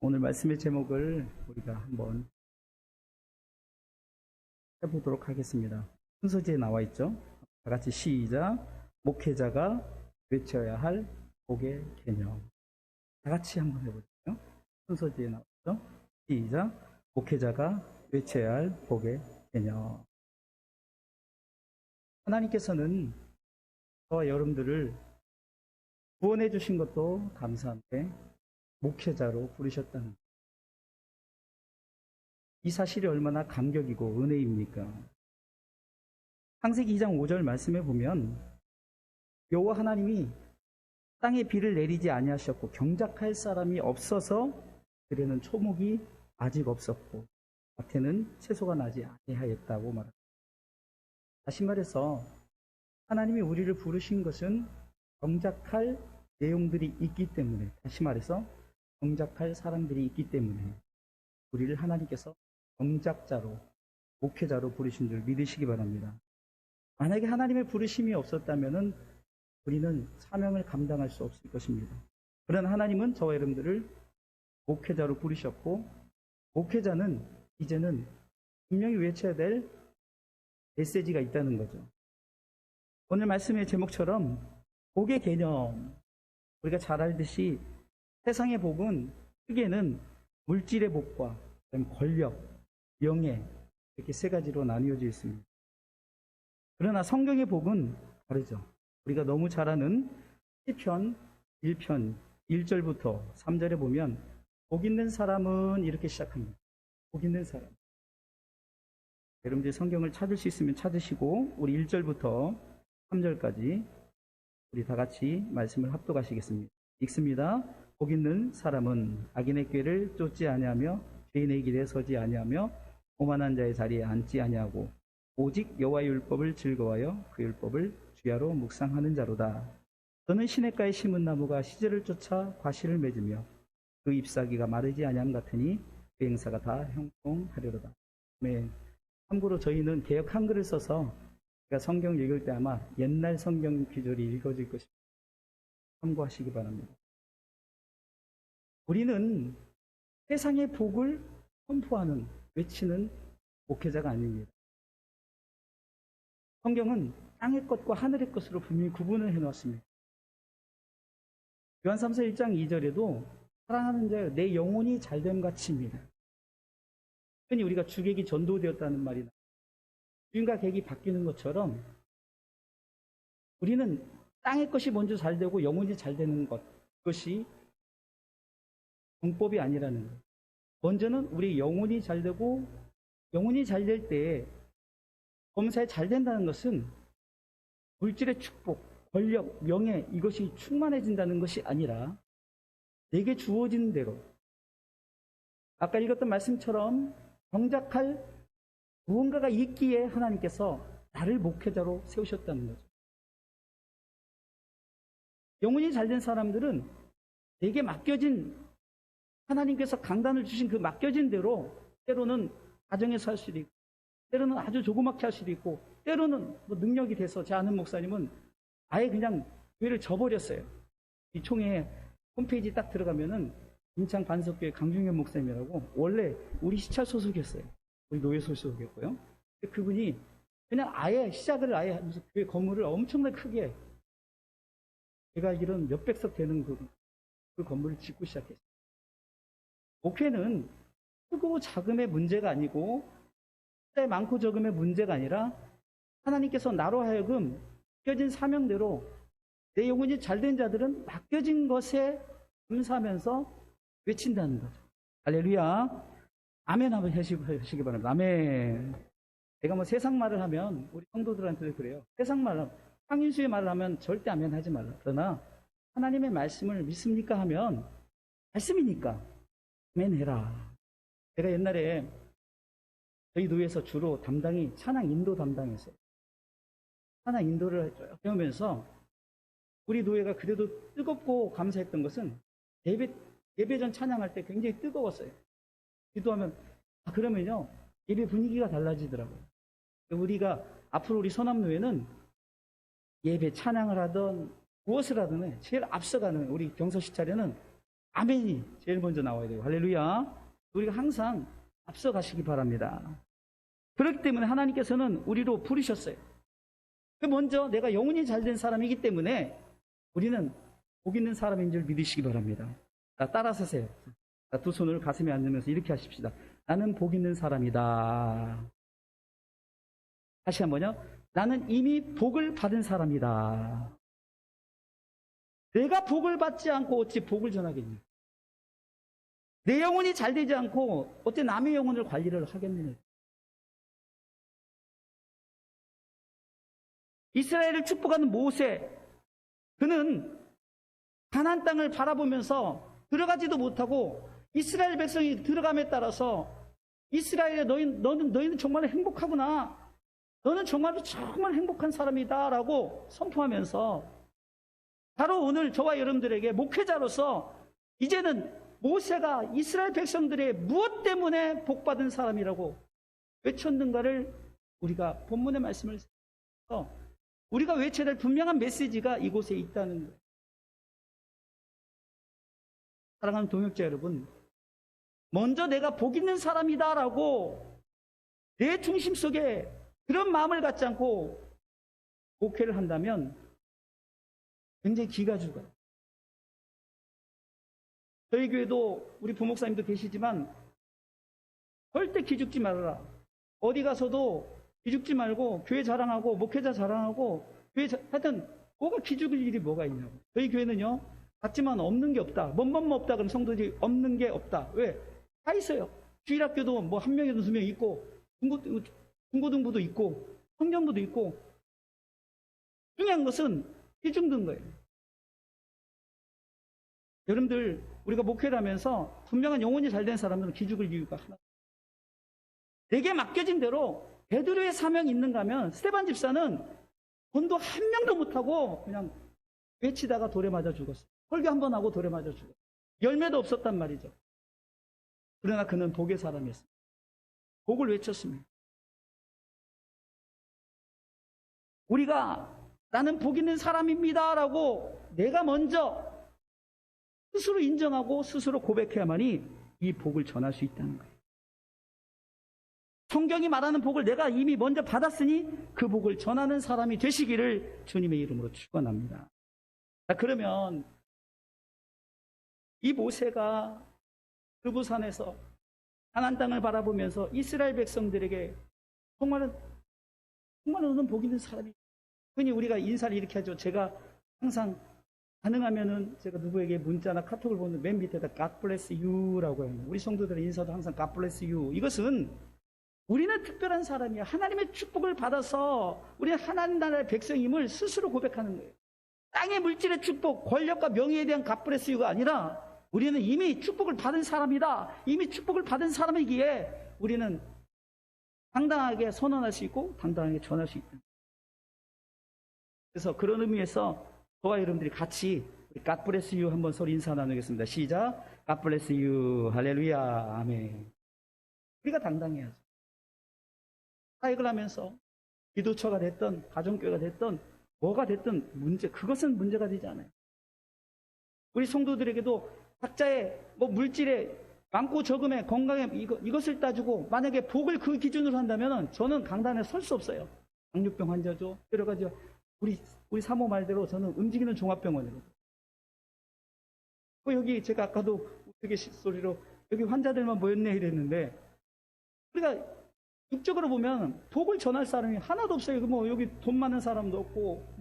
오늘 말씀의 제목을 우리가 한번 해보도록 하겠습니다. 순서지에 나와 있죠. 다 같이 시작. 목회자가 외쳐야 할 복의 개념. 다 같이 한번 해보죠. 순서지에 나와 있죠. 시작. 목회자가 외쳐야 할 복의 개념. 하나님께서는 저와 여러분들을 구원해 주신 것도 감사한데 목회자로 부르셨다는 이 사실이 얼마나 감격이고 은혜입니까? 창세기 2장 5절 말씀에 보면 여호와 하나님이 땅에 비를 내리지 아니하셨고 경작할 사람이 없어서 들에는 초목이 아직 없었고 밭에는 채소가 나지 아니하였다고 말합니다. 다시 말해서 하나님이 우리를 부르신 것은 경작할 내용들이 있기 때문에, 다시 말해서 경작할 사람들이 있기 때문에 우리를 하나님께서 경작자로, 목회자로 부르신 줄 믿으시기 바랍니다. 만약에 하나님의 부르심이 없었다면 우리는 사명을 감당할 수 없을 것입니다. 그러나 하나님은 저와 여러분들을 목회자로 부르셨고, 목회자는 이제는 분명히 외쳐야 될 메시지가 있다는 거죠. 오늘 말씀의 제목처럼 복의 개념, 우리가 잘 알듯이 세상의 복은 크게는 물질의 복과 권력, 명예, 이렇게 세 가지로 나뉘어져 있습니다. 그러나 성경의 복은 다르죠. 우리가 너무 잘 아는 시편 1편 1절부터 3절에 보면 복 있는 사람은 이렇게 시작합니다. 복 있는 사람. 여러분들이 성경을 찾을 수 있으면 찾으시고 우리 1절부터 3절까지 우리 다 같이 말씀을 합독하시겠습니다. 읽습니다. 복 있는 사람은 악인의 꾀를 쫓지 아니하며 죄인의 길에 서지 아니하며 오만한 자의 자리에 앉지 아니하고 오직 여호와의 율법을 즐거워하여 그 율법을 주야로 묵상하는 자로다. 저는 시냇가에 심은 나무가 시절을 쫓아 과실을 맺으며 그 잎사귀가 마르지 아니함 같으니 그 행사가 다 형통하리로다. 네. 참고로 저희는 개역 한글을 써서 성경 읽을 때 아마 옛날 성경 기절이 읽어질 것입니다. 참고하시기 바랍니다. 우리는 세상의 복을 선포하는, 외치는 목회자가 아닙니다. 성경은 땅의 것과 하늘의 것으로 분명히 구분을 해놓았습니다. 요한삼서 1장 2절에도 사랑하는 자여 내 영혼이 잘됨 같이입니다. 흔히 우리가 주객이 전도되었다는 말이 나옵니다. 주인과 객이 바뀌는 것처럼 우리는 땅의 것이 먼저 잘 되고 영혼이 잘 되는 것, 그것이 정법이 아니라는 것. 먼저는 우리 영혼이 잘 되고, 영혼이 잘 될 때 범사에 잘 된다는 것은 물질의 축복, 권력, 명예 이것이 충만해진다는 것이 아니라 내게 주어진 대로 아까 읽었던 말씀처럼 경작할 무언가가 있기에 하나님께서 나를 목회자로 세우셨다는 거죠. 영혼이 잘된 사람들은 내게 맡겨진, 하나님께서 강단을 주신 그 맡겨진 대로 때로는 가정에서 할 수도 있고 때로는 아주 조그맣게 할 수도 있고 때로는 뭐 능력이 돼서 제 아는 목사님은 아예 그냥 교회를 져버렸어요. 이 총회 홈페이지 딱 들어가면은 인창 반석교회 강중현 목사님이라고 원래 우리 시찰 소속이었어요. 우리 노예 소속이었고요. 그분이 그냥 아예 시작을 아예 하면서 교회 건물을 엄청나게 크게, 제가 알기로는 몇백석 되는 그 건물을 짓고 시작했어요. 목회는 크고 작음의 문제가 아니고 숫자의 많고 적음의 문제가 아니라 하나님께서 나로 하여금 맡겨진 사명대로 내 영혼이 잘된 자들은 맡겨진 것에 감사하면서 외친다는 거죠. 할렐루야. 아멘 한번 하시기 바랍니다. 아멘. 제가 뭐 세상 말을 하면 우리 성도들한테도 그래요. 세상 말을 하면, 황인수의 말을 하면 절대 아멘 하지 말라. 그러나 하나님의 말씀을 믿습니까 하면 말씀이니까 아멘 해라. 제가 옛날에 저희 노예에서 주로 담당이 찬양 인도 담당이었어요. 찬양 인도를 쭉 배우면서 우리 노예가 그래도 뜨겁고 감사했던 것은 예배 전 찬양할 때 굉장히 뜨거웠어요. 기도하면 그러면요 예배 분위기가 달라지더라고요. 우리가 앞으로 우리 선암노예는 예배 찬양을 하던 무엇을 하든 제일 앞서가는 우리 경서 시찰에는 아멘이 제일 먼저 나와야 돼요. 할렐루야. 우리가 항상 앞서가시기 바랍니다. 그렇기 때문에 하나님께서는 우리로 부르셨어요. 먼저 내가 영혼이 잘된 사람이기 때문에 우리는 복 있는 사람인 줄 믿으시기 바랍니다. 따라서세요. 두 손을 가슴에 앉으면서 이렇게 하십시다. 나는 복 있는 사람이다. 다시 한번요. 나는 이미 복을 받은 사람이다. 내가 복을 받지 않고 어찌 복을 전하겠냐. 내 영혼이 잘 되지 않고 어째 남의 영혼을 관리를 하겠느냐. 이스라엘을 축복하는 모세, 그는 가나안 땅을 바라보면서 들어가지도 못하고 이스라엘 백성이 들어감에 따라서 이스라엘에 너희는 정말 행복하구나. 너는 정말 행복한 사람이다 라고 선포하면서 바로 오늘 저와 여러분들에게 목회자로서 이제는 모세가 이스라엘 백성들의 무엇 때문에 복받은 사람이라고 외쳤는가를 우리가 본문의 말씀을 해서 우리가 외쳐야 될 분명한 메시지가 이곳에 있다는 거예요. 사랑하는 동역자 여러분, 먼저 내가 복 있는 사람이다라고 내 중심 속에 그런 마음을 갖지 않고 목회를 한다면 굉장히 기가 죽어요. 저희 교회도 우리 부목사님도 계시지만 절대 기죽지 말아라. 어디 가서도 기죽지 말고 교회 자랑하고 목회자 자랑하고 하여튼 뭐가 기죽을 일이 뭐가 있냐고. 저희 교회는요, 같지만 없는 게 없다. 뭐뭐 없다 그러면 성도들이 없는 게 없다. 왜? 다 있어요. 주일학교도 뭐 한 명이든 두 명 있고 중고등부도 있고 성전부도 있고. 중요한 것은 기죽는 거예요. 여러분들 우리가 목회를 하면서 분명한 영혼이 잘된 사람들은 기죽을 이유가 하나. 내게 맡겨진 대로 베드로의 사명이 있는가 하면 스데반 집사는 전도 한 명도 못하고 그냥 외치다가 돌에 맞아 죽었어요. 설교 한 번 하고 돌에 맞아 죽었어요. 열매도 없었단 말이죠. 그러나 그는 복의 사람이었습니다. 복을 외쳤습니다. 우리가 나는 복 있는 사람입니다 라고 내가 먼저 스스로 인정하고 스스로 고백해야만이 이 복을 전할 수 있다는 거예요. 성경이 말하는 복을 내가 이미 먼저 받았으니 그 복을 전하는 사람이 되시기를 주님의 이름으로 축원합니다. 자, 그러면 이 모세가 그부산에서 가나안 땅을 바라보면서 이스라엘 백성들에게 정말 너는 복 있는 사람이. 흔히 우리가 인사를 이렇게 하죠. 제가 항상 가능하면은 제가 누구에게 문자나 카톡을 보면 맨 밑에다 God bless you라고 해요. 우리 성도들의 인사도 항상 God bless you. 이것은 우리는 특별한 사람이야. 하나님의 축복을 받아서 우리는 하나님 나라의 백성임을 스스로 고백하는 거예요. 땅의 물질의 축복, 권력과 명예에 대한 God bless you가 아니라 우리는 이미 축복을 받은 사람이다. 이미 축복을 받은 사람이기에 우리는 당당하게 선언할 수 있고 당당하게 전할 수 있다. 그래서 그런 의미에서 저와 여러분들이 같이 God bless you 한번 서로 인사 나누겠습니다. 시작. God bless you. 할렐루야. 아멘. 우리가 당당해야죠. 사역을 하면서 기도처가 됐든 가정교회가 됐든 뭐가 됐든 그것은 문제가 되지 않아요. 우리 성도들에게도 각자의 물질에 많고 적음에 건강에 이것을 따지고 만약에 복을 그 기준으로 한다면 저는 강단에 설 수 없어요. 당뇨병 환자죠. 여러 가지. 우리 사모 말대로 저는 움직이는 종합병원이거든요. 여기 제가 아까도 우스갯소리로 여기 환자들만 모였네 이랬는데 우리가 육적으로 보면 복을 전할 사람이 하나도 없어요. 여기 돈 많은 사람도 없고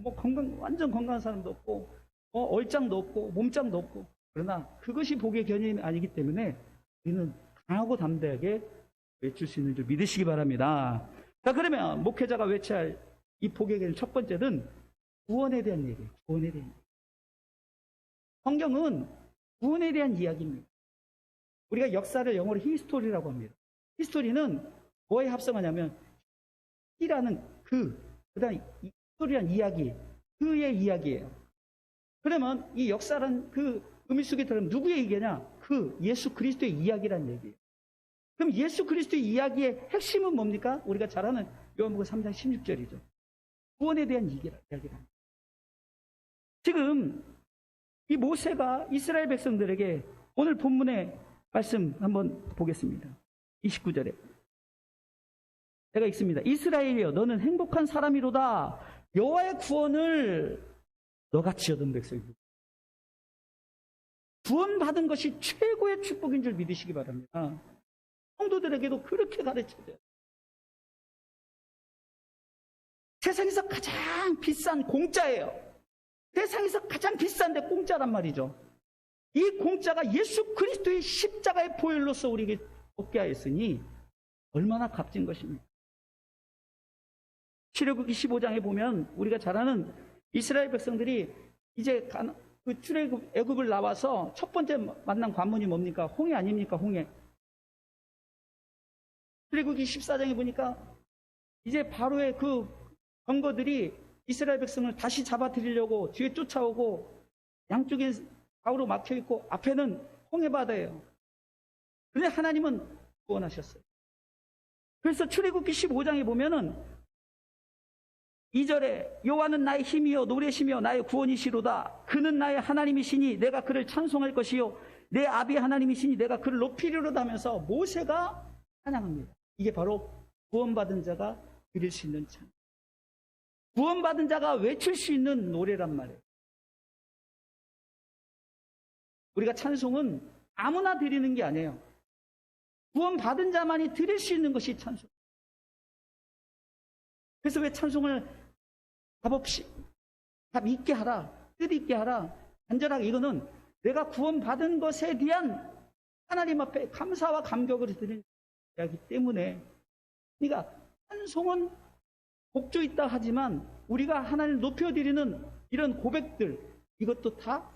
완전 건강한 사람도 없고 얼짱도 없고 몸짱도 없고. 그러나 그것이 복의 견인이 아니기 때문에 우리는 강하고 담대하게 외칠 수 있는 줄 믿으시기 바랍니다. 자, 그러면 목회자가 외쳐야 할 이 복의 견인 첫 번째는 구원에 대한 얘기예요. 구원에 대한 얘기. 성경은 구원에 대한 이야기입니다. 우리가 역사를 영어로 히스토리라고 합니다. 히스토리는 뭐에 합성하냐면 히라는 그다음에 히스토리란 이야기, 그의 이야기예요. 그러면 이 역사란 그 의미 속에 들어가면 누구의 얘기냐? 그 예수 그리스도의 이야기란 얘기예요. 그럼 예수 그리스도의 이야기의 핵심은 뭡니까? 우리가 잘 아는 요한복음 3장 16절이죠. 구원에 대한 이야기랍니다. 지금 이 모세가 이스라엘 백성들에게 오늘 본문의 말씀 한번 보겠습니다. 29절에 제가 읽습니다. 이스라엘이여 너는 행복한 사람이로다. 여호와의 구원을 너같이 얻은 백성이고. 구원받은 것이 최고의 축복인 줄 믿으시기 바랍니다. 성도들에게도 그렇게 가르쳐야 돼요. 세상에서 가장 비싼 공짜예요. 세상에서 가장 비싼데 공짜란 말이죠. 이 공짜가 예수 그리스도의 십자가의 보혈로서 우리에게 얻게 하였으니 얼마나 값진 것입니까? 출애굽기 15장에 보면 우리가 잘 아는 이스라엘 백성들이 이제 그 출애굽 애굽을 나와서 첫 번째 만난 관문이 뭡니까? 홍해 아닙니까? 홍해. 출애굽기 14장에 보니까 이제 바로의 그 병거들이 이스라엘 백성을 다시 잡아들이려고 뒤에 쫓아오고 양쪽에 가우로 막혀있고 앞에는 홍해바다예요. 그런데 하나님은 구원하셨어요. 그래서 출애굽기 15장에 보면은 2절에 여호와는 나의 힘이요 노래시며 나의 구원이시로다. 그는 나의 하나님이시니 내가 그를 찬송할 것이요 내 아비의 하나님이시니 내가 그를 높이리로다 하면서 모세가 찬양합니다. 이게 바로 구원받은 자가 드릴 수 있는 찬양. 구원받은 자가 외칠 수 있는 노래란 말이에요. 우리가 찬송은 아무나 드리는 게 아니에요. 구원받은 자만이 드릴 수 있는 것이 찬송. 그래서 왜 찬송을 값없이 값 있게 하라, 뜻 있게 하라, 간절하게 이거는 내가 구원받은 것에 대한 하나님 앞에 감사와 감격을 드리는 이야기 때문에 그러니까 찬송은 복조 있다 하지만 우리가 하나님을 높여드리는 이런 고백들 이것도 다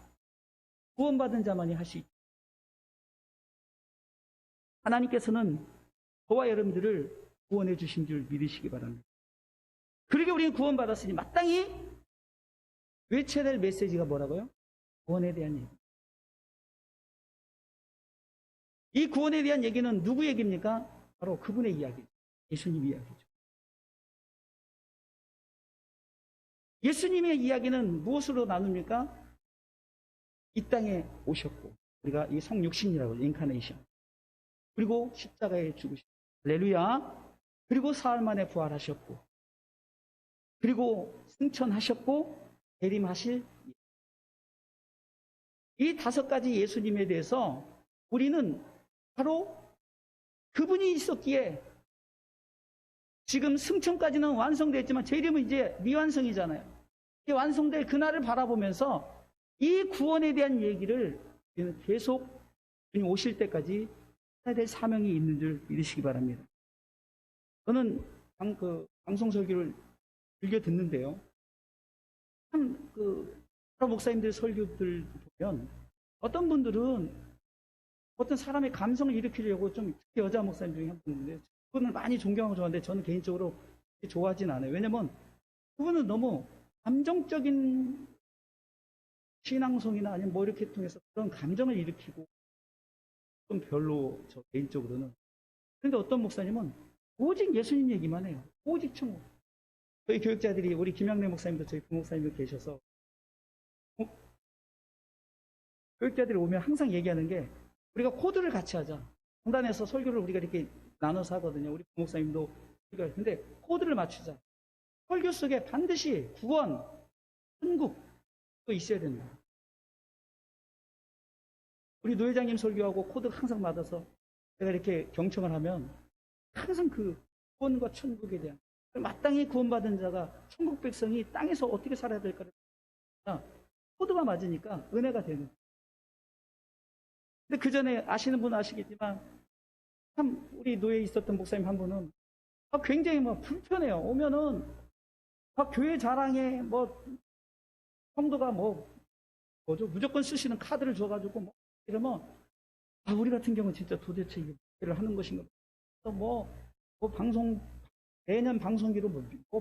구원받은 자만이 할 수 있다. 하나님께서는 저와 여러분들을 구원해 주신 줄 믿으시기 바랍니다. 그러게 우리는 구원받았으니 마땅히 외쳐야 될 메시지가 뭐라고요? 구원에 대한 얘기. 이 구원에 대한 얘기는 누구 얘기입니까? 바로 그분의 이야기죠. 예수님 이야기죠. 예수님의 이야기는 무엇으로 나눕니까? 이 땅에 오셨고 우리가 이 성육신이라고 인카네이션 그리고 십자가에 죽으셨고 할렐루야. 그리고 사흘 만에 부활하셨고 그리고 승천하셨고 재림하실 이 5가지 예수님에 대해서 우리는 바로 그분이 있었기에 지금 승천까지는 완성됐지만 재림은 이제 미완성이잖아요. 이 완성될 그날을 바라보면서 이 구원에 대한 얘기를 우리는 계속 주님 오실 때까지 해야 될 사명이 있는 줄 믿으시기 바랍니다. 저는 방송 설교를 즐겨 듣는데요. 참 여러 목사님들 설교들 보면 어떤 분들은 어떤 사람의 감성을 일으키려고 좀 특히 여자 목사님 중에 한 분인데 그분을 많이 존경하고 좋아하는데 저는 개인적으로 좋아하진 않아요. 왜냐면 그분은 너무 감정적인 신앙송이나 아니면 뭐 이렇게 통해서 그런 감정을 일으키고 좀 별로 저 개인적으로는. 그런데 어떤 목사님은 오직 예수님 얘기만 해요. 오직 천국. 저희 교육자들이 우리 김양래 목사님도 저희 부목사님도 계셔서 교육자들이 오면 항상 얘기하는 게 우리가 코드를 같이 하자. 강단에서 설교를 우리가 이렇게 나눠서 하거든요. 우리 부목사님도. 근데 코드를 맞추자. 설교 속에 반드시 구원, 천국도 있어야 된다. 우리 노 회장님 설교하고 코드 항상 맞아서 제가 이렇게 경청을 하면 항상 그 구원과 천국에 대한 마땅히 구원받은 자가 천국 백성이 땅에서 어떻게 살아야 될까를 코드가 맞으니까 은혜가 되는. 근데 그 전에 아시는 분은 아시겠지만 참 우리 노예에 있었던 목사님 한 분은 굉장히 불편해요. 오면은 교회 자랑에 성도가 뭐죠? 무조건 쓰시는 카드를 줘가지고 이러면 우리 같은 경우는 진짜 도대체 이걸 하는 것인가? 방송 매년 방송기로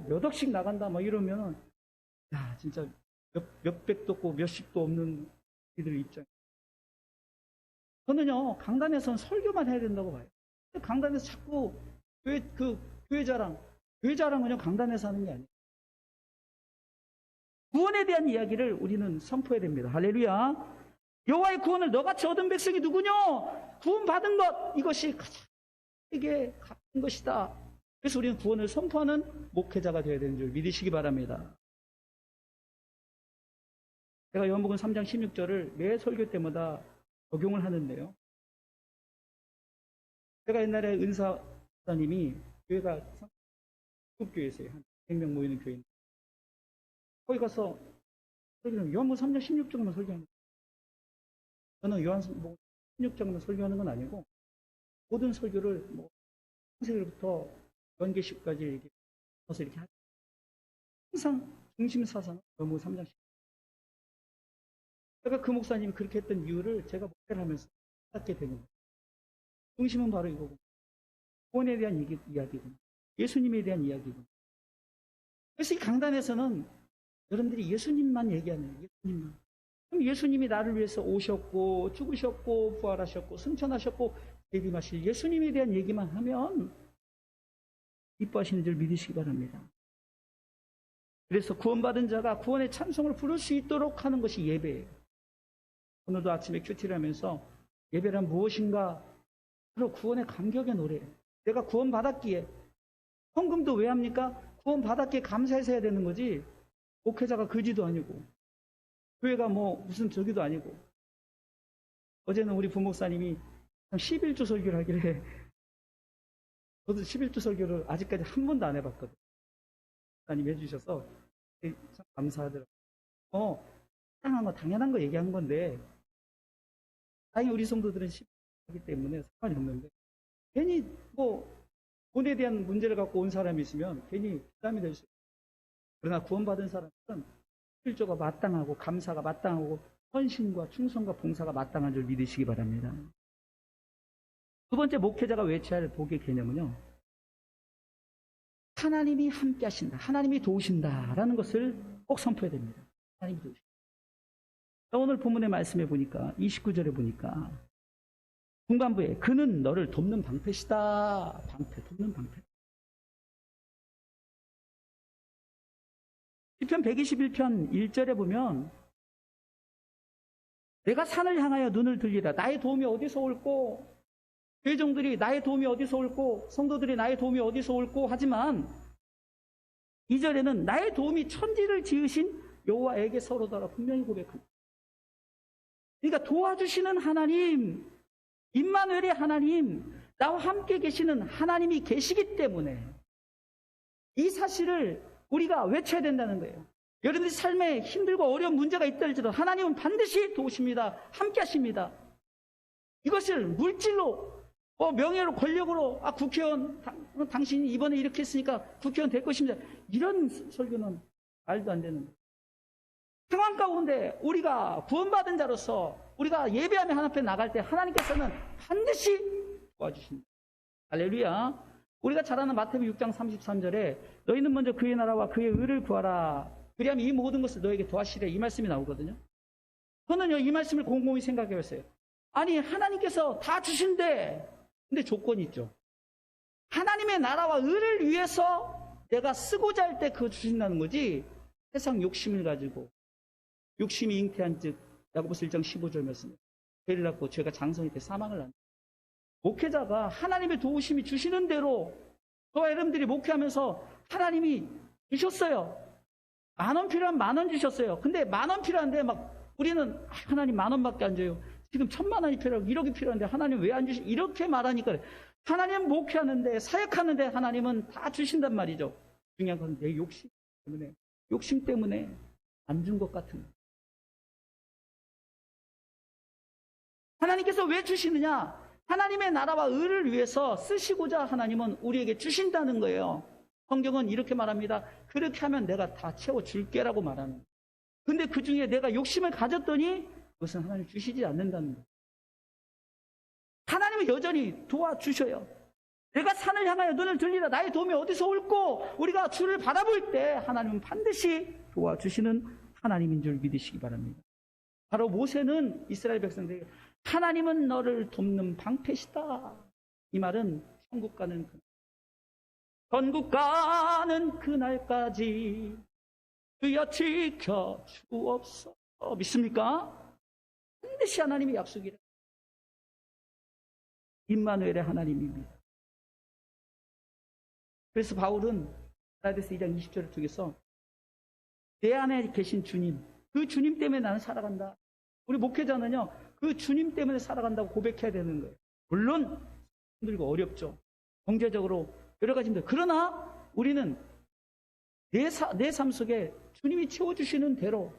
몇 억씩 나간다 이러면은 야 진짜 몇백도 없고 몇십도 없는 이들 입장. 저는요 강단에서는 설교만 해야 된다고 봐요. 강단에서 자꾸 교회 자랑은요 강단에서 하는 게 아니에요. 구원에 대한 이야기를 우리는 선포해야 됩니다. 할렐루야. 여호와의 구원을 너같이 얻은 백성이 누구냐? 구원받은 것, 이것이 가장 크게 갚은 것이다. 그래서 우리는 구원을 선포하는 목회자가 되어야 되는 줄 믿으시기 바랍니다. 제가 요한복음 3장 16절을 매 설교 때마다 적용을 하는데요. 제가 옛날에 은사님이 교회가 교회였어요. 한 100명 모이는 교회인데 거기 가서 설교는 요한복음 3장 16절만 설교하는 거예요. 저는 요한복음 16장만 설교하는 건 아니고 모든 설교를 뭐 창세기부터 연계식까지 이렇게 해서 이렇게 하죠. 항상 중심 사상은 요한복음 3장 16절. 제가 그 목사님이 그렇게 했던 이유를 제가 목회를 하면서 깨닫게 되는 거예요. 중심은 바로 이거고 구원에 대한 이야기고 예수님에 대한 이야기고. 그래서 이 강단에서는 여러분들이 예수님만 얘기하는 거예요. 예수님만. 그럼 예수님이 나를 위해서 오셨고 죽으셨고 부활하셨고 승천하셨고 재림하실 예수님에 대한 얘기만 하면 기뻐하시는 줄 믿으시기 바랍니다. 그래서 구원받은 자가 구원의 찬송을 부를 수 있도록 하는 것이 예배예요. 오늘도 아침에 큐티를 하면서 예배란 무엇인가? 바로 구원의 감격의 노래예요. 내가 구원받았기에. 헌금도 왜 합니까? 구원받았기에 감사해서 해야 되는 거지. 목회자가 거지도 아니고 교회가 뭐 무슨 저기도 아니고. 어제는 우리 부목사님이 11조 설교를 하길래 저도 11조 설교를 아직까지 한 번도 안 해봤거든요. 목사님이 해주셔서 참 감사하더라고요. 당연한 거 얘기한 건데 다행히 우리 성도들은 11조 하기 때문에 상관이 없는데 괜히 뭐 돈에 대한 문제를 갖고 온 사람이 있으면 괜히 부담이 될 수 있어요. 그러나 구원받은 사람은 11조가 마땅하고 감사가 마땅하고 헌신과 충성과 봉사가 마땅한 줄 믿으시기 바랍니다. 두 번째 목회자가 외쳐야 할 복의 개념은요. 하나님이 함께 하신다. 하나님이 도우신다라는 것을 꼭 선포해야 됩니다. 하나님이 도우신다. 오늘 본문의 말씀에 보니까 29절에 보니까 중반부에 그는 너를 돕는 방패시다. 방패, 돕는 방패. 시편 121편 1절에 보면 내가 산을 향하여 눈을 들리라. 나의 도움이 어디서 올꼬? 회종들이 나의 도움이 어디서 올꼬? 성도들이 나의 도움이 어디서 올꼬? 하지만 2절에는 나의 도움이 천지를 지으신 여호와에게 서로더라 분명히 고백합니다. 그러니까 도와주시는 하나님, 임마누엘의 하나님, 나와 함께 계시는 하나님이 계시기 때문에 이 사실을 우리가 외쳐야 된다는 거예요. 여러분들 삶에 힘들고 어려운 문제가 있다 할지라도 하나님은 반드시 도우십니다. 함께 하십니다. 이것을 물질로 명예로 권력으로 국회의원 당신이 이번에 이렇게 했으니까 국회의원 될 것입니다. 이런 설교는 말도 안 되는 거예요. 상황 가운데 우리가 구원받은 자로서 우리가 예배하며 하나님 앞에 나갈 때 하나님께서는 반드시 도와주십니다. 할렐루야. 우리가 잘 아는 마태복음 6장 33절에 너희는 먼저 그의 나라와 그의 의를 구하라. 그리하면 이 모든 것을 너에게 더하시리라. 이 말씀이 나오거든요. 저는요 이 말씀을 곰곰이 생각해 봤어요. 아니 하나님께서 다 주신데 근데 조건이 있죠. 하나님의 나라와 의를 위해서 내가 쓰고자 할 때 그거 주신다는 거지 세상 욕심을 가지고 욕심이 잉태한 즉 야고보서 1장 15절 말씀에 죄를 낳고 죄가 장성이 돼 사망을 낳는 목회자가 하나님의 도우심이 주시는 대로 저와 여러분들이 목회하면서 하나님이 주셨어요. 10,000원 필요하면 10,000원 주셨어요. 근데 10,000원 필요한데 막 우리는 하나님 10,000원밖에 안 줘요. 지금 1,000,000원이 필요하고 1억이 필요한데 하나님 왜 안 주시? 이렇게 말하니까 하나님 목회하는데 사역하는데 하나님은 다 주신단 말이죠. 중요한 건 내 욕심 때문에 안 준 것 같은 거예요. 하나님께서 왜 주시느냐? 하나님의 나라와 의를 위해서 쓰시고자 하나님은 우리에게 주신다는 거예요. 성경은 이렇게 말합니다. 그렇게 하면 내가 다 채워줄게라고 말하는 거예요. 근데 그 중에 내가 욕심을 가졌더니 그것은 하나님 주시지 않는다는 거예요. 하나님은 여전히 도와주셔요. 내가 산을 향하여 눈을 들리라. 나의 도움이 어디서 올꼬? 우리가 주를 바라볼 때 하나님은 반드시 도와주시는 하나님인 줄 믿으시기 바랍니다. 바로 모세는 이스라엘 백성들에게 하나님은 너를 돕는 방패시다. 이 말은 천국 가는 전국 가는 그날까지 주여 지켜주옵소서. 믿습니까? 반드시 하나님의 약속이라. 임마누엘의 하나님입니다. 그래서 바울은 갈라디아서 2장 20절을 통해서 내 안에 계신 주님, 그 주님 때문에 나는 살아간다. 우리 목회자는요, 그 주님 때문에 살아간다고 고백해야 되는 거예요. 물론 힘들고 어렵죠. 경제적으로 여러 가지 힘들어요. 그러나 우리는 내 삶 속에 주님이 채워주시는 대로,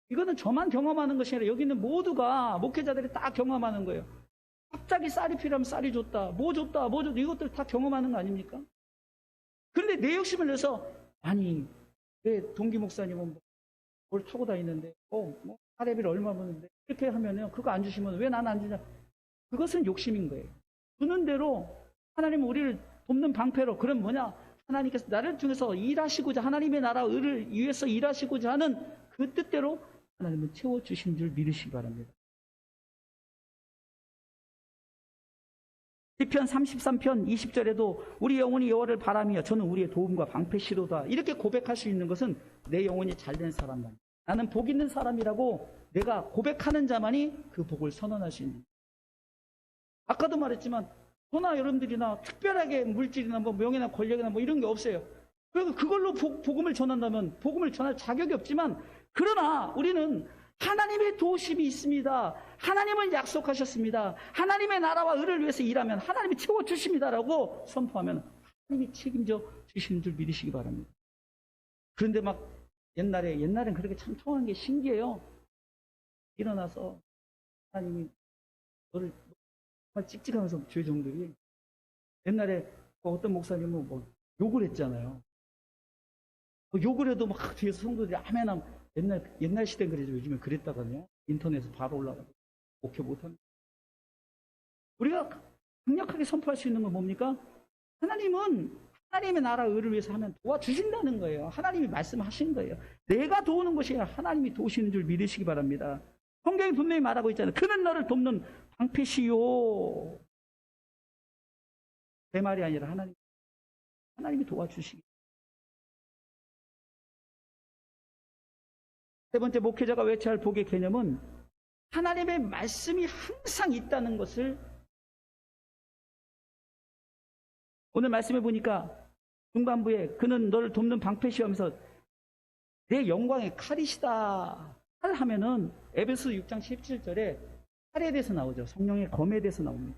이거는 저만 경험하는 것이 아니라 여기 있는 모두가, 목회자들이 다 경험하는 거예요. 갑자기 쌀이 필요하면 쌀이 줬다, 뭐 줬다, 뭐 줬다, 이것들 다 경험하는 거 아닙니까? 그런데 내 욕심을 내서, 아니 내 동기 목사님은 뭘 타고 다니는데 뭐 사례비를 얼마 버는데 이렇게 하면요, 그거 안 주시면 왜 나는 안 주냐, 그것은 욕심인 거예요. 주는 대로 하나님은 우리를 돕는 방패로, 그럼 뭐냐, 하나님께서 나를 통해서 일하시고자, 하나님의 나라 의를 위해서 일하시고자 하는 그 뜻대로 하나님은 채워주신 줄 믿으시기 바랍니다. 시편 33편 20절에도 우리 영혼이 여호와를 바라며 저는 우리의 도움과 방패시로다, 이렇게 고백할 수 있는 것은 내 영혼이 잘된 사람만, 나는 복 있는 사람이라고 내가 고백하는 자만이 그 복을 선언할 수 있는. 아까도 말했지만 저나 여러분들이나 특별하게 물질이나 뭐 명예나 권력이나 뭐 이런 게 없어요. 그리고 그걸로 복음을 전한다면 복음을 전할 자격이 없지만, 그러나 우리는 하나님의 도우심이 있습니다. 하나님은 약속하셨습니다. 하나님의 나라와 의를 위해서 일하면 하나님이 채워주십니다라고 선포하면 하나님이 책임져 주시는 줄 믿으시기 바랍니다. 그런데 막 옛날엔 그렇게 참 통한 게 신기해요. 일어나서 하나님이 너를 정말 찍찍하면서 주의 종들이, 옛날에 어떤 목사님은 뭐 욕을 했잖아요. 욕을 해도 막 뒤에서 성도들이 아멘하면, 옛날 시대는 그래도 요즘에 그랬다가요, 인터넷에 바로 올라가고 목회 못합니다. 우리가 강력하게 선포할 수 있는 건 뭡니까? 하나님은 하나님의 나라 의를 위해서 하면 도와주신다는 거예요. 하나님이 말씀하신 거예요. 내가 도우는 것이 아니라 하나님이 도우시는 줄 믿으시기 바랍니다. 성경이 분명히 말하고 있잖아요. 그는 너를 돕는 방패시요. 내 말이 아니라 하나님이 도와주시기. 세 번째, 목회자가 외쳐야 할 복의 개념은 하나님의 말씀이 항상 있다는 것을, 오늘 말씀해 보니까 중반부에 그는 너를 돕는 방패시하면서 내 영광의 칼이시다. 칼 하면은 에베소 6장 17절에 칼에 대해서 나오죠. 성령의 검에 대해서 나옵니다.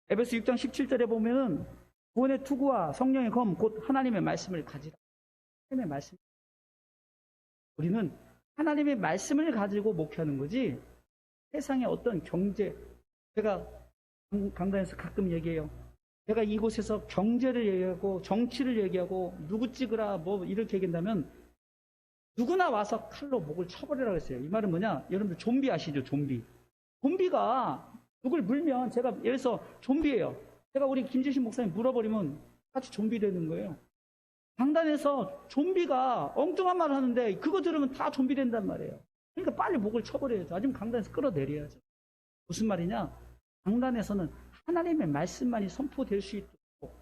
에베소 6장 17절에 보면은 구원의 투구와 성령의 검 곧 하나님의 말씀을 가지라. 하나님의 말씀. 우리는 하나님의 말씀을 가지고 목회하는 거지, 세상의 어떤 경제, 제가 강단에서 가끔 얘기해요. 제가 이곳에서 경제를 얘기하고 정치를 얘기하고 누구 찍으라 뭐 이렇게 얘기한다면 누구나 와서 칼로 목을 쳐버리라고 했어요. 이 말은 뭐냐, 여러분들 좀비 아시죠? 좀비가 누굴 물면, 제가 예를 들어서 좀비예요. 제가 우리 김재신 목사님 물어버리면 같이 좀비 되는 거예요. 강단에서 좀비가 엉뚱한 말을 하는데 그거 들으면 다 좀비 된단 말이에요. 그러니까 빨리 목을 쳐버려야죠. 아니면 강단에서 끌어내려야죠. 무슨 말이냐, 강단에서는 하나님의 말씀만이 선포될 수 있도록,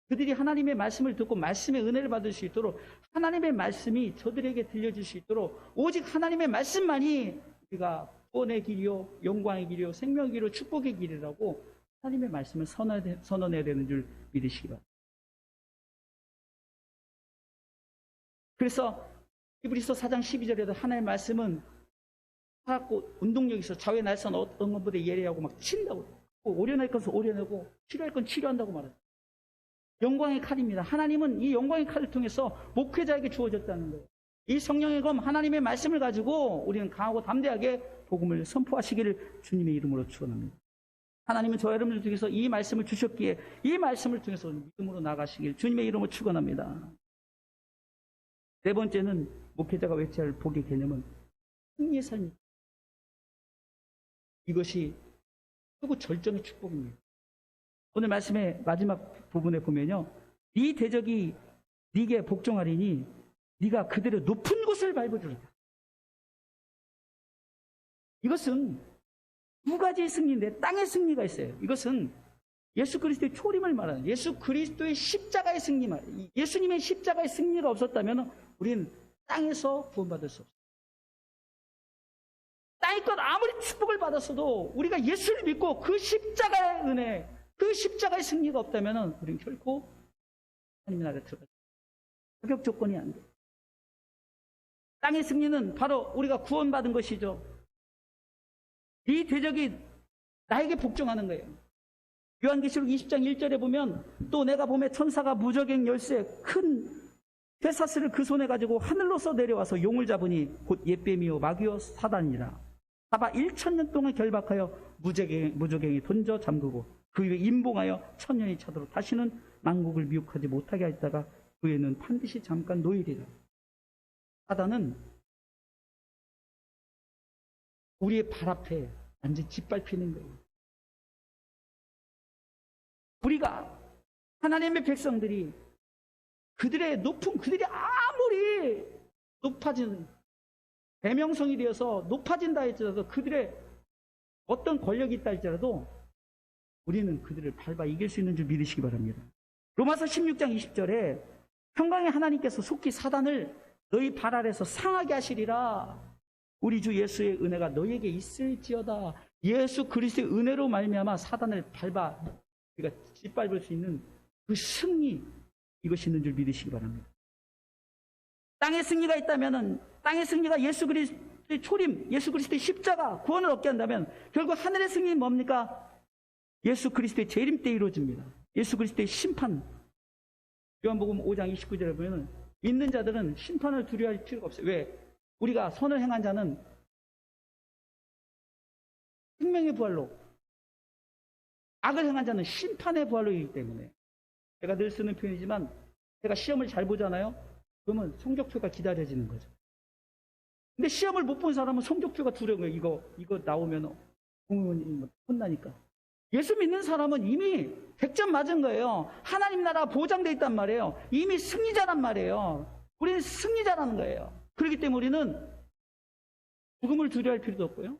그들이 하나님의 말씀을 듣고 말씀의 은혜를 받을 수 있도록, 하나님의 말씀이 저들에게 들려질 수 있도록 오직 하나님의 말씀만이 우리가 구원의 길이요, 영광의 길이요, 생명의 길이요, 축복의 길이라고 하나님의 말씀을 선언해야 되는 줄 믿으시기 바랍니다. 그래서 히브리서 4장 12절에도 하나님의 말씀은 살았고 운동력이 있어 좌우의 날선 어떤 것보다 예리하고 막 친다고, 오려낼 것은 오려내고 치료할 건 치료한다고 말해요. 영광의 칼입니다. 하나님은 이 영광의 칼을 통해서 목회자에게 주어졌다는 거예요. 이 성령의 검, 하나님의 말씀을 가지고 우리는 강하고 담대하게 복음을 선포하시기를 주님의 이름으로 축원합니다. 하나님은 저와 여러분들 통해서 이 말씀을 주셨기에 이 말씀을 통해서 믿음으로 나가시길 주님의 이름으로 축원합니다. 네 번째는 목회자가 외쳐야 할 복의 개념은 승리의 삶입니다. 이것이 최고 절정의 축복입니다. 오늘 말씀의 마지막 부분에 보면요, 네 대적이 네게 복종하리니 네가 그들의 높은 곳을 밟아주리라. 이것은 두 가지의 승리인데 땅의 승리가 있어요. 이것은 예수 그리스도의 초림을 말하는, 예수 그리스도의 십자가의 승리 말이에요. 예수님의 십자가의 승리가 없었다면 우리는 땅에서 구원받을 수 없어요. 땅의 것 아무리 축복을 받았어도 우리가 예수를 믿고 그 십자가의 은혜, 그 십자가의 승리가 없다면 우리는 결코 하나님 나라에 들어가지 자격 조건이 안 돼. 땅의 승리는 바로 우리가 구원받은 것이죠. 이 대적이 나에게 복종하는 거예요. 요한계시록 20장 1절에 보면 또 내가 봄에 천사가 무저갱 열쇠 큰 쇠사슬을 그 손에 가지고 하늘로서 내려와서 용을 잡으니 곧 옛뱀이요 마귀요 사단이라. 사바 1000년 동안 결박하여 무저갱이 던져 잠그고 그 위에 임봉하여 1000년이 차도록 다시는 만국을 미혹하지 못하게 하였다가 그 위에는 반드시 잠깐 놓이리라. 사단은 우리의 발 앞에 완전히 짓밟히는 거예요. 우리가 하나님의 백성들이 그들이 아무리 높아진 대명성이 되어서 높아진다 할지라도 그들의 어떤 권력이 있다 할지라도 우리는 그들을 밟아 이길 수 있는 줄 믿으시기 바랍니다. 로마서 16장 20절에 평강의 하나님께서 속히 사단을 너희 발 아래서 상하게 하시리라. 우리 주 예수의 은혜가 너희에게 있을지어다. 예수 그리스도의 은혜로 말미암아 사단을 밟아 우리가 짓밟을 수 있는 그 승리, 이것이 있는 줄 믿으시기 바랍니다. 땅의 승리가 있다면, 땅의 승리가 예수 그리스도의 초림, 예수 그리스도의 십자가, 구원을 얻게 한다면 결국 하늘의 승리는 뭡니까? 예수 그리스도의 재림 때 이루어집니다. 예수 그리스도의 심판. 요한복음 5장 29절에 보면 믿는 자들은 심판을 두려워할 필요가 없어요. 왜? 우리가 선을 행한 자는 생명의 부활로, 악을 행한 자는 심판의 부활로 이기 때문에, 제가 늘 쓰는 표현이지만 제가 시험을 잘 보잖아요. 그러면 성적표가 기다려지는 거죠. 근데 시험을 못 본 사람은 성적표가 두려운 거예요. 이거 나오면 공무원이 혼나니까. 예수 믿는 사람은 이미 100점 맞은 거예요. 하나님 나라가 보장되어 있단 말이에요. 이미 승리자란 말이에요. 우리는 승리자라는 거예요. 그렇기 때문에 우리는 죽음을 두려워할 필요도 없고요.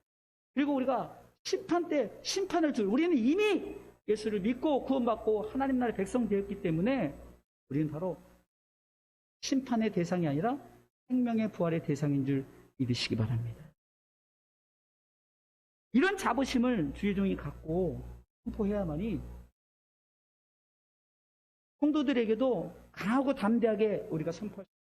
그리고 우리가 심판 때 심판을 우리는 이미 예수를 믿고 구원받고 하나님 나라의 백성 되었기 때문에 우리는 바로 심판의 대상이 아니라 생명의 부활의 대상인 줄 믿으시기 바랍니다. 이런 자부심을 주의 종이 갖고 선포해야만이 성도들에게도 강하고 담대하게 우리가 선포할 수 있습니다.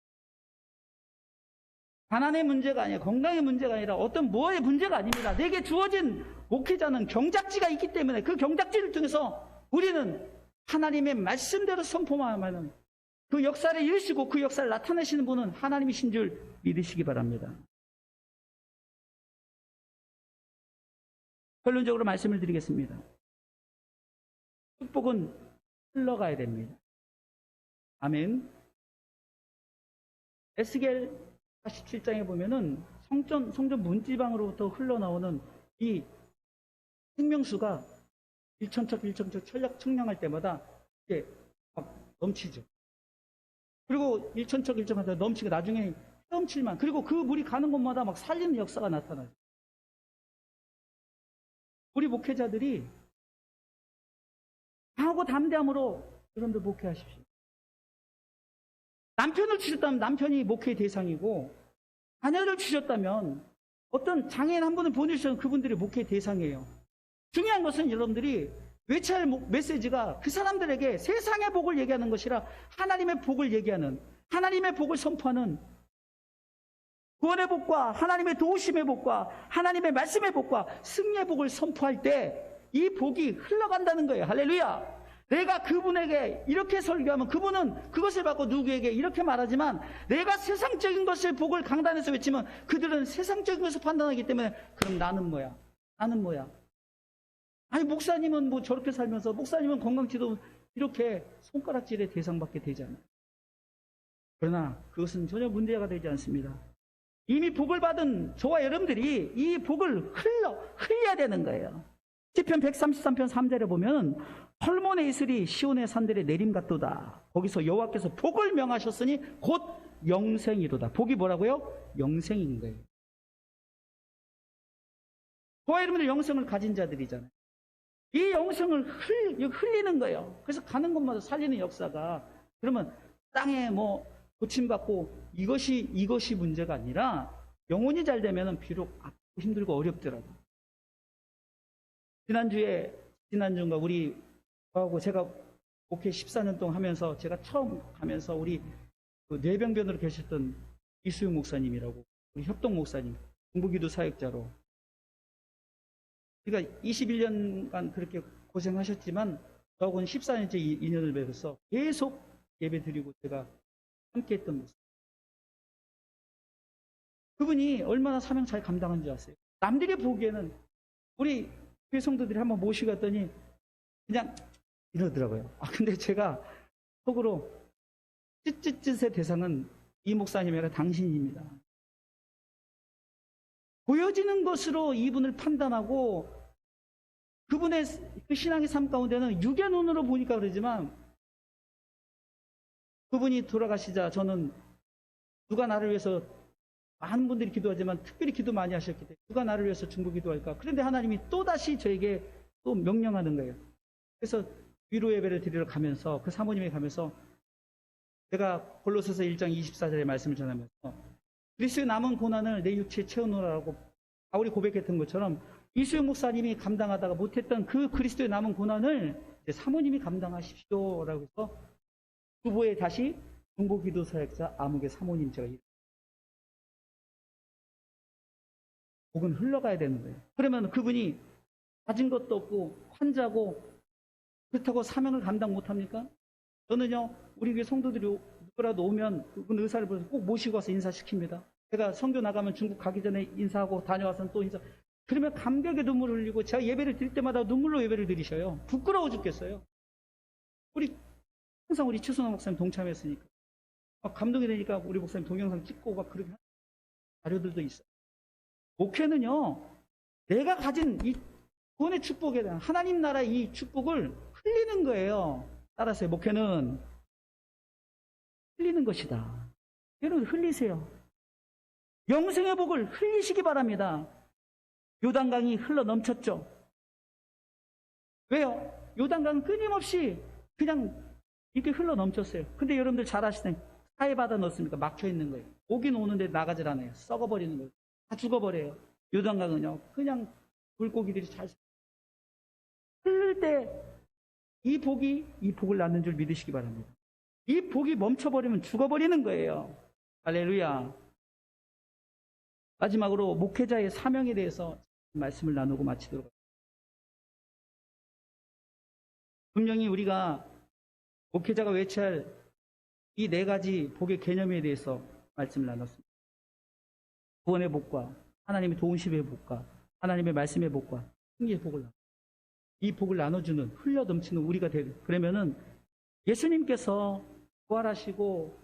가난의 문제가 아니라, 건강의 문제가 아니라 어떤 뭐의 문제가 아닙니다. 내게 주어진 목회자는 경작지가 있기 때문에 그 경작지를 통해서 우리는 하나님의 말씀대로 선포만 하면 그 역사를 이루시고 그 역사를 나타내시는 분은 하나님이신 줄 믿으시기 바랍니다. 결론적으로 말씀을 드리겠습니다. 축복은 흘러가야 됩니다. 아멘. 에스겔 47장에 보면은 성전 문지방으로부터 흘러나오는 이 생명수가 일천척 청량할 때마다 이게 막 넘치죠. 그리고 일천척 넘치고 나중에 헤엄칠만, 그리고 그 물이 가는 곳마다 막 살리는 역사가 나타나요. 우리 목회자들이 강하고 담대함으로 여러분들 목회하십시오. 남편을 주셨다면 남편이 목회의 대상이고, 자녀를 주셨다면 어떤 장애인 한 분을 보내주셔서 그분들이 목회의 대상이에요. 중요한 것은 여러분들이 외쳐야 할 메시지가 그 사람들에게 세상의 복을 얘기하는 것이라 하나님의 복을 얘기하는, 하나님의 복을 선포하는, 구원의 복과 하나님의 도우심의 복과 하나님의 말씀의 복과 승리의 복을 선포할 때 이 복이 흘러간다는 거예요. 할렐루야. 내가 그분에게 이렇게 설교하면 그분은 그것을 받고 누구에게 이렇게 말하지만, 내가 세상적인 것을 복을 강단에서 외치면 그들은 세상적인 것을 판단하기 때문에, 그럼 나는 뭐야? 아니, 목사님은 뭐 저렇게 살면서, 목사님은 건강지도 이렇게 손가락질의 대상받게 되잖아요. 그러나 그것은 전혀 문제가 되지 않습니다. 이미 복을 받은 저와 여러분들이 이 복을 흘려야 되는 거예요. 시편 133편 3절에 보면 헐몬의 이슬이 시온의 산들에 내림 같도다. 거기서 여호와께서 복을 명하셨으니 곧 영생이로다. 복이 뭐라고요? 영생인 거예요. 저와 여러분들 영생을 가진 자들이잖아요. 이 영생을 흘리는 거예요. 그래서 가는 곳마다 살리는 역사가, 그러면 땅에 뭐 고침받고 이것이 문제가 아니라, 영혼이 잘 되면 비록 힘들고 어렵더라고요. 지난주인가 우리 하고 제가 목회 14년 동안 하면서 제가 처음 가면서 우리 그 뇌병변으로 계셨던 이수용 목사님이라고 우리 협동 목사님 중부기도 사역자로 그러니까 21년간 그렇게 고생하셨지만 저하고는 14년째 인연을 맺어서 계속 예배 드리고 제가 함께 했던 모습. 그분이 얼마나 사명 잘 감당한 줄 아세요? 남들이 보기에는 우리 교회 성도들이 한번 모시고 갔더니 그냥 이러더라고요. 근데 제가 속으로 쯧쯧쯧의 대상은 이 목사님이 아니라 당신입니다. 보여지는 것으로 이분을 판단하고 그분의 그 신앙의 삶 가운데는 육의 눈으로 보니까 그러지만 그분이 돌아가시자 저는 누가 나를 위해서 많은 분들이 기도하지만 특별히 기도 많이 하셨기 때문에 누가 나를 위해서 중보 기도할까? 그런데 하나님이 또다시 저에게 또 명령하는 거예요. 그래서 위로 예배를 드리러 가면서 그 사모님이 가면서 제가 골로새서 1장 24절의 말씀을 전하면서 그리스도의 남은 고난을 내 육체에 채워놓으라고 바울이 고백했던 것처럼 이수영 목사님이 감당하다가 못했던 그 그리스도의 남은 고난을 이제 사모님이 감당하십시오라고 해서 후보에 다시 중보기도 사역자 아무개 사모님 제가 복은 흘러가야 되는 거예요. 그러면 그분이 가진 것도 없고 환자고 그렇다고 사명을 감당 못합니까? 저는요 우리 교회 성도들이 누구라도 오면 그분 의사를 보면서 꼭 모시고 와서 인사시킵니다. 제가 선교 나가면 중국 가기 전에 인사하고 다녀와서는 또 인사. 그러면 감격의 눈물을 흘리고 제가 예배를 드릴 때마다 눈물로 예배를 드리셔요. 부끄러워 죽겠어요. 항상 우리 최순호 목사님 동참했으니까 감동이 되니까 우리 목사님 동영상 찍고 막 그렇게 하는 자료들도 있어요. 목회는요 내가 가진 이 구원의 축복에 대한 하나님 나라의 이 축복을 흘리는 거예요. 따라서요 목회는 흘리는 것이다. 여러분 흘리세요. 영생의 복을 흘리시기 바랍니다. 요단강이 흘러 넘쳤죠. 왜요? 요단강은 끊임없이 그냥 이렇게 흘러 넘쳤어요. 근데 여러분들 잘 아시잖아요. 사해 받아 넣습니까? 막혀 있는 거예요. 오긴 오는데 나가질 않아요. 썩어버리는 거예요. 다 죽어버려요. 요단강은요 그냥 물고기들이 잘 흘릴 때 이 복을 낳는 줄 믿으시기 바랍니다. 이 복이 멈춰버리면 죽어버리는 거예요. 할렐루야. 마지막으로 목회자의 사명에 대해서 말씀을 나누고 마치도록 하겠습니다. 분명히 우리가 목회자가 외쳐야 할 이 네 가지 복의 개념에 대해서 말씀을 나눴습니다. 구원의 복과 하나님의 도우심의 복과 하나님의 말씀의 복과 승리의 복을 이 복을 나눠주는 흘려 넘치는 우리가 되는 그러면은 예수님께서 부활하시고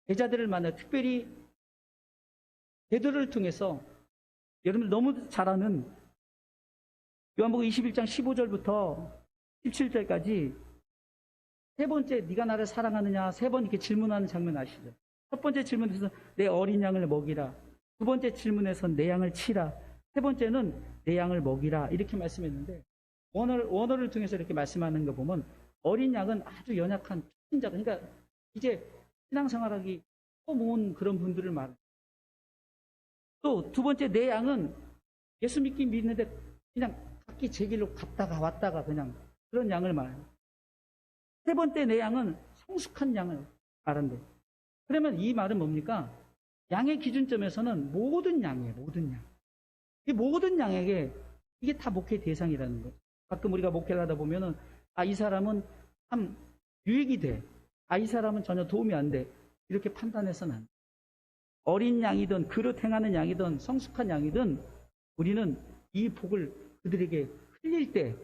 제자들을 만나 특별히 베드로를 통해서 여러분들 너무 잘 아는 요한복음 21장 15절부터 17절까지 세 번째 네가 나를 사랑하느냐 세 번 이렇게 질문하는 장면 아시죠? 첫 번째 질문에서 내 어린 양을 먹이라. 두 번째 질문에서 내 양을 치라. 세 번째는 내 양을 먹이라. 이렇게 말씀했는데 원어를 통해서 이렇게 말씀하는 거 보면 어린 양은 아주 연약한 초신자 그러니까 이제 신앙생활하기 초모은 그런 분들을 말해요. 또 두 번째 내 양은 예수 믿긴 믿는데 그냥 각기 제 길로 갔다가 왔다가 그냥 그런 양을 말해요. 세 번째 내 양은 성숙한 양을 말한대. 그러면 이 말은 뭡니까? 양의 기준점에서는 모든 양이에요. 모든 양. 이 모든 양에게 이게 다 목회의 대상이라는 거예요. 가끔 우리가 목회를 하다 보면은 이 사람은 참 유익이 돼. 이 사람은 전혀 도움이 안 돼. 이렇게 판단해서는 안 돼. 어린 양이든 그릇 행하는 양이든 성숙한 양이든 우리는 이 복을 그들에게 흘릴 때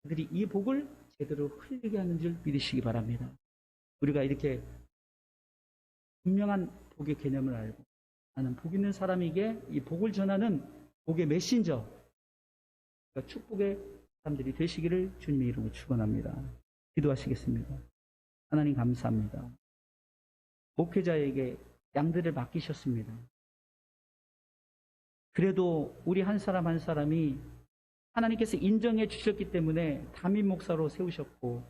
그들이 이 복을 제대로 흘리게 하는 줄 믿으시기 바랍니다. 우리가 이렇게 분명한 복의 개념을 알고 나는 복 있는 사람에게 이 복을 전하는 복의 메신저 그러니까 축복의 사람들이 되시기를 주님의 이름으로 축원합니다. 기도하시겠습니다. 하나님 감사합니다. 목회자에게 양들을 맡기셨습니다. 그래도 우리 한 사람 한 사람이 하나님께서 인정해 주셨기 때문에 담임 목사로 세우셨고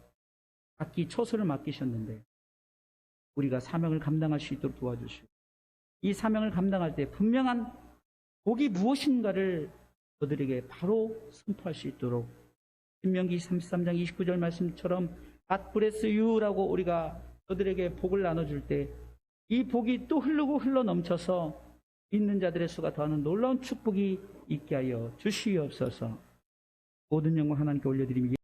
각기 처소를 맡기셨는데 우리가 사명을 감당할 수 있도록 도와주시고 이 사명을 감당할 때 분명한 복이 무엇인가를 저들에게 바로 선포할 수 있도록 신명기 33장 29절 말씀처럼 God bless you라고 우리가 저들에게 복을 나눠줄 때 이 복이 또 흐르고 흘러 넘쳐서 믿는 자들의 수가 더하는 놀라운 축복이 있게 하여 주시옵소서. 모든 영광 하나님께 올려드리며